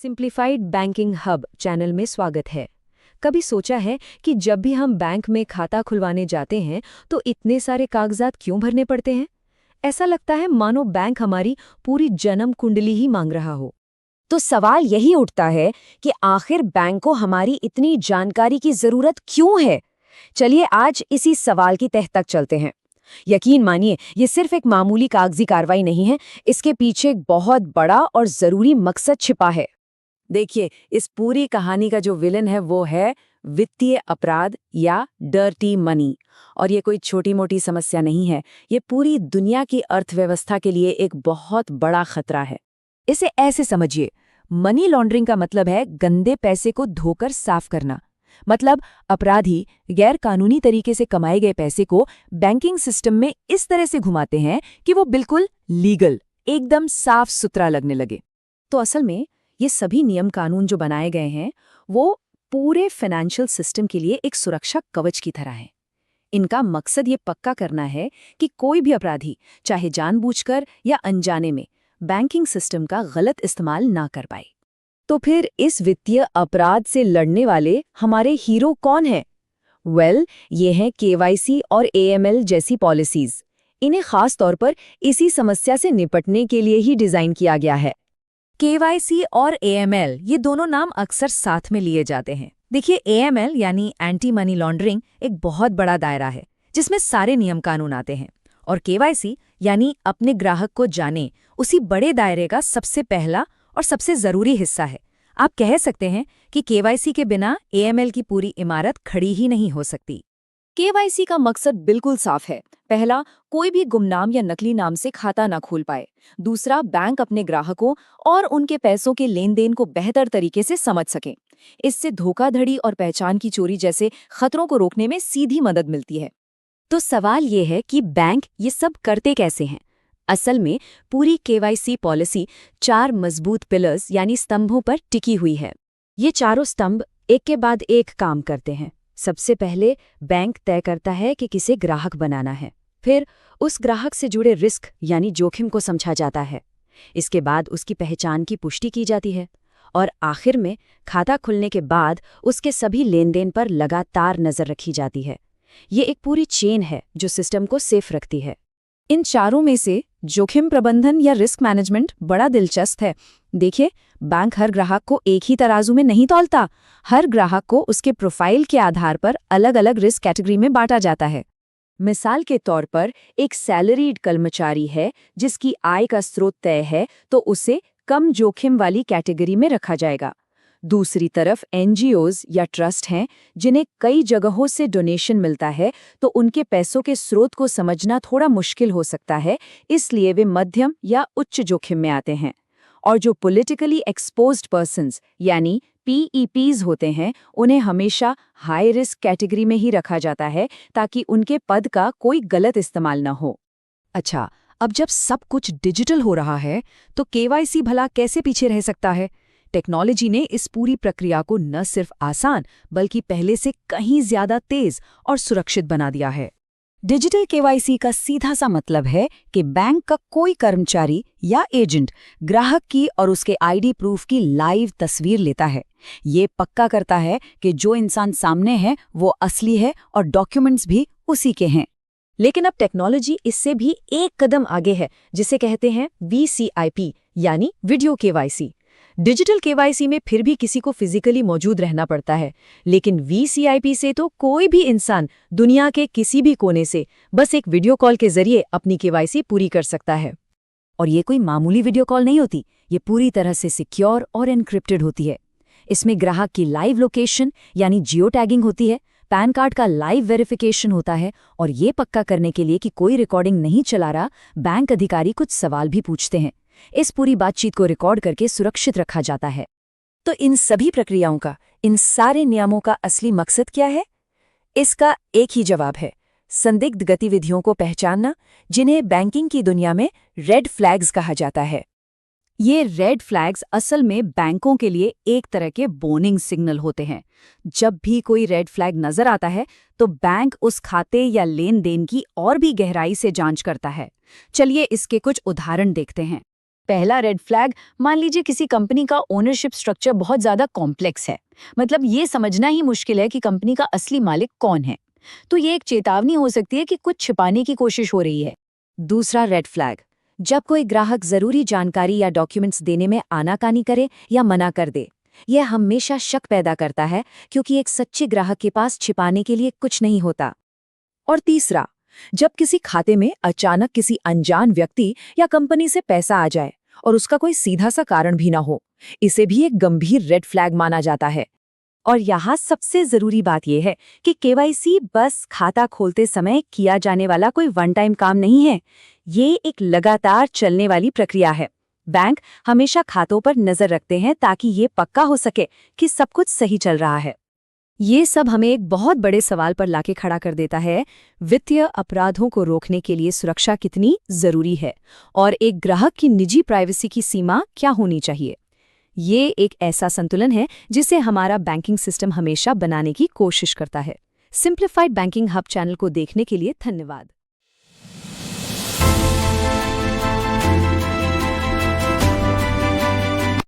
Simplified banking hub channel में स्वागत है। कभी सोचा है कि जब भी हम बैंक में खाता खुलवाने जाते हैं तो इतने सारे कागजात क्यों भरने पड़ते हैं? ऐसा लगता है मानो बैंक हमारी पूरी जन्म कुंडली ही मांग रहा हो। तो सवाल यही उठता है कि आखिर बैंक को हमारी इतनी जानकारी की जरूरत क्यों है। चलिए आज इसी सवाल की तह तक चलते हैं। यकीन मानिए ये सिर्फ एक मामूली कागजी कार्रवाई नहीं है, इसके पीछे एक बहुत बड़ा और जरूरी मकसद छिपा है। देखिए, इस पूरी कहानी का जो विलन है वो है वित्तीय अपराध या डर्टी मनी। और ये कोई छोटी मोटी समस्या नहीं है, ये पूरी दुनिया की अर्थव्यवस्था के लिए एक बहुत बड़ा खतरा है। इसे ऐसे समझिए, मनी लॉन्ड्रिंग का मतलब है गंदे पैसे को धोकर साफ करना। मतलब अपराधी गैर कानूनी तरीके से कमाए गए पैसे को बैंकिंग सिस्टम में इस तरह से घुमाते हैं कि वो बिल्कुल लीगल, एकदम साफ सुथरा लगने लगे। तो असल में ये सभी नियम कानून जो बनाए गए हैं वो पूरे फाइनेंशियल सिस्टम के लिए एक सुरक्षा कवच की तरह है। इनका मकसद ये पक्का करना है कि कोई भी अपराधी, चाहे जानबूझकर या अनजाने में, बैंकिंग सिस्टम का गलत इस्तेमाल ना कर पाए। तो फिर इस वित्तीय अपराध से लड़ने वाले हमारे हीरो कौन हैं? ये हैं केवाईसी और एएमएल जैसी पॉलिसीज। इन्हें खास तौर पर इसी समस्या से निपटने के लिए ही डिजाइन किया गया है। केवाईसी और एएमएल, ये दोनों नाम अक्सर साथ में लिए जाते हैं। देखिए, एएमएल यानी एंटी मनी लॉन्ड्रिंग एक बहुत बड़ा दायरा है जिसमें सारे नियम कानून आते हैं, और केवाईसी यानी अपने ग्राहक को जाने, उसी बड़े दायरे का सबसे पहला और सबसे जरूरी हिस्सा है। आप कह सकते हैं कि केवाईसी के बिना एएमएल की पूरी इमारत खड़ी ही नहीं हो सकती। केवाईसी का मकसद बिल्कुल साफ है। पहला, कोई भी गुमनाम या नकली नाम से खाता न खोल पाए। दूसरा, बैंक अपने ग्राहकों और उनके पैसों के लेन देन को बेहतर तरीके से समझ सकें। इससे धोखाधड़ी और पहचान की चोरी जैसे खतरों को रोकने में सीधी मदद मिलती है। तो सवाल ये है कि बैंक ये सब करते कैसे हैं? असल में पूरी केवाईसी पॉलिसी 4 मजबूत पिलर्स यानी स्तंभों पर टिकी हुई है। ये चारों स्तंभ एक के बाद एक काम करते हैं। सबसे पहले बैंक तय करता है कि किसे ग्राहक बनाना है। फिर उस ग्राहक से जुड़े रिस्क यानी जोखिम को समझा जाता है। इसके बाद उसकी पहचान की पुष्टि की जाती है और आखिर में खाता खुलने के बाद उसके सभी लेन देन पर लगातार नजर रखी जाती है। ये एक पूरी चेन है जो सिस्टम को सेफ रखती है। इन चारों में से जोखिम प्रबंधन या रिस्क मैनेजमेंट बड़ा दिलचस्प है। देखिए, बैंक हर ग्राहक को एक ही तराजू में नहीं तौलता। हर ग्राहक को उसके प्रोफाइल के आधार पर अलग अलग रिस्क कैटेगरी में बांटा जाता है। मिसाल के तौर पर एक सैलरीड कर्मचारी है जिसकी आय का स्रोत तय है, तो उसे कम जोखिम वाली कैटेगरी में रखा जाएगा। दूसरी तरफ एनजीओज या ट्रस्ट हैं जिन्हें कई जगहों से डोनेशन मिलता है, तो उनके पैसों के स्रोत को समझना थोड़ा मुश्किल हो सकता है, इसलिए वे मध्यम या उच्च जोखिम में आते हैं। और जो पॉलिटिकली एक्सपोज्ड पर्सन्स यानी पीईपीज होते हैं, उन्हें हमेशा हाई रिस्क कैटेगरी में ही रखा जाता है ताकि उनके पद का कोई गलत इस्तेमाल न हो। अच्छा, अब जब सब कुछ डिजिटल हो रहा है तो केवाईसी भला कैसे पीछे रह सकता है? टेक्नोलॉजी ने इस पूरी प्रक्रिया को न सिर्फ आसान बल्कि पहले से कहीं ज्यादा तेज और सुरक्षित बना दिया है। डिजिटल केवाईसी का सीधा सा मतलब है कि बैंक का कोई कर्मचारी या एजेंट ग्राहक की और उसके आईडी प्रूफ की लाइव तस्वीर लेता है। ये पक्का करता है कि जो इंसान सामने है वो असली है और डॉक्यूमेंट्स भी उसी के हैं। लेकिन अब टेक्नोलॉजी इससे भी एक कदम आगे है, जिसे कहते हैं वीसीआईपी यानी वीडियो केवाईसी। डिजिटल केवाईसी में फिर भी किसी को फिजिकली मौजूद रहना पड़ता है, लेकिन वीसीआईपी से तो कोई भी इंसान दुनिया के किसी भी कोने से बस एक वीडियो कॉल के जरिए अपनी केवाईसी पूरी कर सकता है। और ये कोई मामूली वीडियो कॉल नहीं होती, ये पूरी तरह से सिक्योर और एन्क्रिप्टेड होती है। इसमें ग्राहक की लाइव लोकेशन यानी जियो टैगिंग होती है, पैन कार्ड का लाइव वेरिफिकेशन होता है, और ये पक्का करने के लिए कि कोई रिकॉर्डिंग नहीं चला रहा, बैंक अधिकारी कुछ सवाल भी पूछते हैं। इस पूरी बातचीत को रिकॉर्ड करके सुरक्षित रखा जाता है। तो इन सभी प्रक्रियाओं का, इन सारे नियमों का असली मकसद क्या है? इसका एक ही जवाब है, संदिग्ध गतिविधियों को पहचानना, जिन्हें बैंकिंग की दुनिया में रेड फ्लैग्स कहा जाता है। ये रेड फ्लैग्स असल में बैंकों के लिए एक तरह के वार्निंग सिग्नल होते हैं। जब भी कोई रेड फ्लैग नजर आता है तो बैंक उस खाते या लेन देन की और भी गहराई से जांच करता है। चलिए इसके कुछ उदाहरण देखते हैं। पहला रेड फ्लैग, मान लीजिए किसी कंपनी का ओनरशिप स्ट्रक्चर बहुत ज्यादा कॉम्प्लेक्स है, मतलब ये समझना ही मुश्किल है कि कंपनी का असली मालिक कौन है। तो ये एक चेतावनी हो सकती है कि कुछ छिपाने की कोशिश हो रही है। दूसरा रेड फ्लैग, जब कोई ग्राहक जरूरी जानकारी या डॉक्यूमेंट्स देने में आनाकानी करे या मना कर दे। यह हमेशा शक पैदा करता है, क्योंकि एक सच्चे ग्राहक के पास छिपाने के लिए कुछ नहीं होता। और तीसरा, जब किसी खाते में अचानक किसी अनजान व्यक्ति या कंपनी से पैसा आ जाए और उसका कोई सीधा सा कारण भी ना हो, इसे भी एक गंभीर रेड फ्लैग माना जाता है। और यहाँ सबसे जरूरी बात यह है कि केवाईसी बस खाता खोलते समय किया जाने वाला कोई वन टाइम काम नहीं है। ये एक लगातार चलने वाली प्रक्रिया है। बैंक हमेशा खातों पर नजर रखते हैं ताकि ये पक्का हो सके कि सब कुछ सही चल रहा है। ये सब हमें एक बहुत बड़े सवाल पर लाके खड़ा कर देता है, वित्तीय अपराधों को रोकने के लिए सुरक्षा कितनी जरूरी है और एक ग्राहक की निजी प्राइवेसी की सीमा क्या होनी चाहिए। ये एक ऐसा संतुलन है जिसे हमारा बैंकिंग सिस्टम हमेशा बनाने की कोशिश करता है। सिंप्लीफाइड बैंकिंग हब चैनल को देखने के लिए धन्यवाद।